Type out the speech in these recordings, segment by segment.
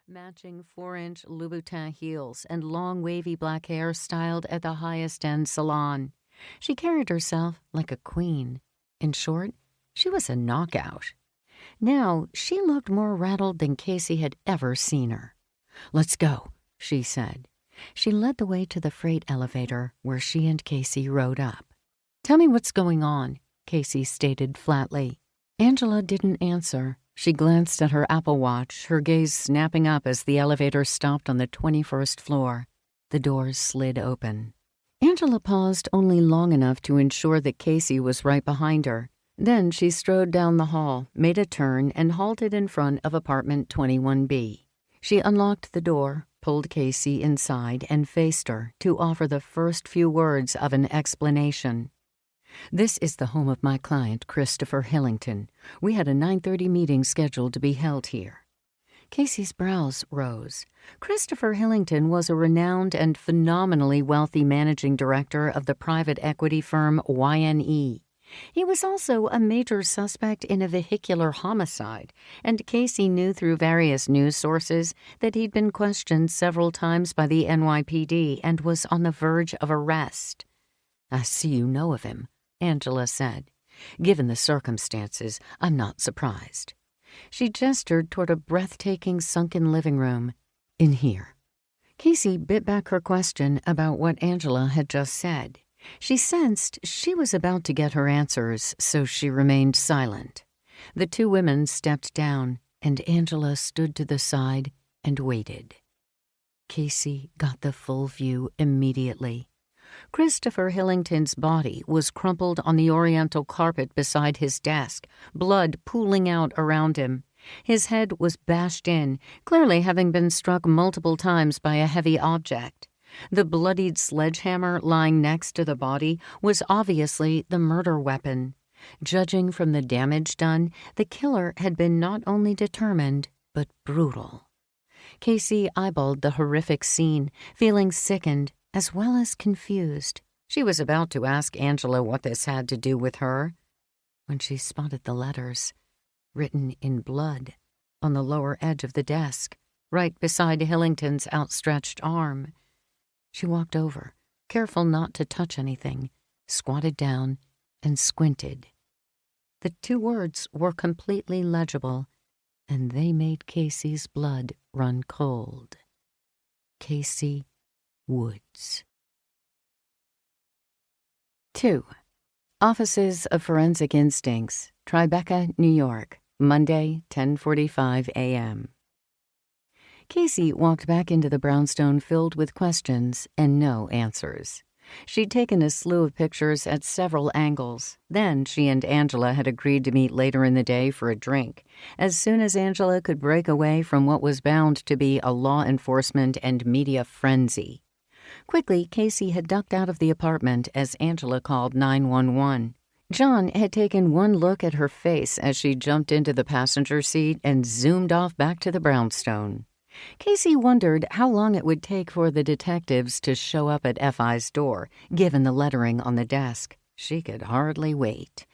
matching 4-inch Louboutin heels and long wavy black hair styled at the highest-end salon. She carried herself like a queen. In short, she was a knockout. Now, she looked more rattled than Casey had ever seen her. "Let's go," she said. She led the way to the freight elevator, where she and Casey rode up. "Tell me what's going on," Casey stated flatly. Angela didn't answer. She glanced at her Apple Watch, her gaze snapping up as the elevator stopped on the 21st floor. The doors slid open. Angela paused only long enough to ensure that Casey was right behind her. Then she strode down the hall, made a turn, and halted in front of apartment 21B. She unlocked the door, pulled Casey inside, and faced her to offer the first few words of an explanation. "This is the home of my client, Christopher Hillington. We had a 9:30 meeting scheduled to be held here." Casey's brows rose. Christopher Hillington was a renowned and phenomenally wealthy managing director of the private equity firm YNE. He was also a major suspect in a vehicular homicide, and Casey knew through various news sources that he'd been questioned several times by the NYPD and was on the verge of arrest. "I see you know of him," Angela said. "Given the circumstances, I'm not surprised." She gestured toward a breathtaking sunken living room. "In here." Casey bit back her question about what Angela had just said. She sensed she was about to get her answers, so she remained silent. The two women stepped down, and Angela stood to the side and waited. Casey got the full view immediately. Christopher Hillington's body was crumpled on the oriental carpet beside his desk, blood pooling out around him. His head was bashed in, clearly having been struck multiple times by a heavy object. The bloodied sledgehammer lying next to the body was obviously the murder weapon. Judging from the damage done, the killer had been not only determined, but brutal. Casey eyeballed the horrific scene, feeling sickened as well as confused. She was about to ask Angela what this had to do with her when she spotted the letters, written in blood, on the lower edge of the desk, right beside Hillington's outstretched arm. She walked over, careful not to touch anything, squatted down, and squinted. The two words were completely legible, and they made Casey's blood run cold. Casey Woods. 2. Offices of Forensic Instincts, Tribeca, New York, Monday, 10:45 a.m. Casey walked back into the brownstone filled with questions and no answers. She'd taken a slew of pictures at several angles. Then she and Angela had agreed to meet later in the day for a drink, as soon as Angela could break away from what was bound to be a law enforcement and media frenzy. Quickly, Casey had ducked out of the apartment as Angela called 911. John had taken one look at her face as she jumped into the passenger seat and zoomed off back to the brownstone. Casey wondered how long it would take for the detectives to show up at F.I.'s door, given the lettering on the desk. She could hardly wait.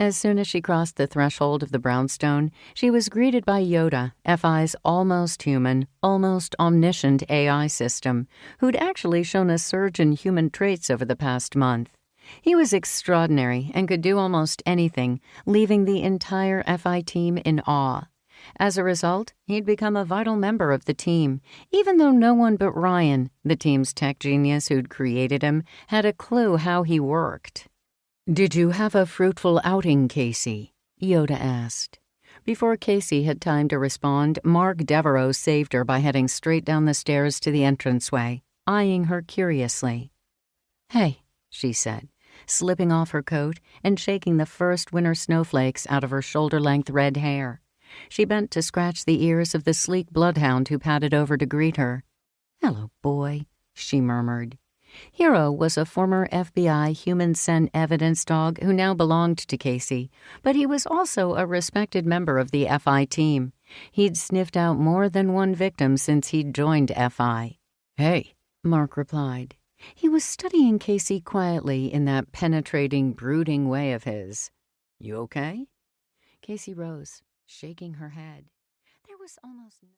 As soon as she crossed the threshold of the brownstone, she was greeted by Yoda, F.I.'s almost human, almost omniscient AI system, who'd actually shown a surge in human traits over the past month. He was extraordinary and could do almost anything, leaving the entire F.I. team in awe. As a result, he'd become a vital member of the team, even though no one but Ryan, the team's tech genius who'd created him, had a clue how he worked. "Did you have a fruitful outing, Casey?" Yoda asked. Before Casey had time to respond, Mark Devereaux saved her by heading straight down the stairs to the entranceway, eyeing her curiously. "Hey," she said, slipping off her coat and shaking the first winter snowflakes out of her shoulder-length red hair. She bent to scratch the ears of the sleek bloodhound who padded over to greet her. "Hello, boy," she murmured. Hero was a former FBI human scent evidence dog who now belonged to Casey, but he was also a respected member of the F.I. team. He'd sniffed out more than one victim since he'd joined F.I. "Hey," Mark replied. He was studying Casey quietly in that penetrating, brooding way of his. "You okay?" Casey rose, shaking her head. There was almost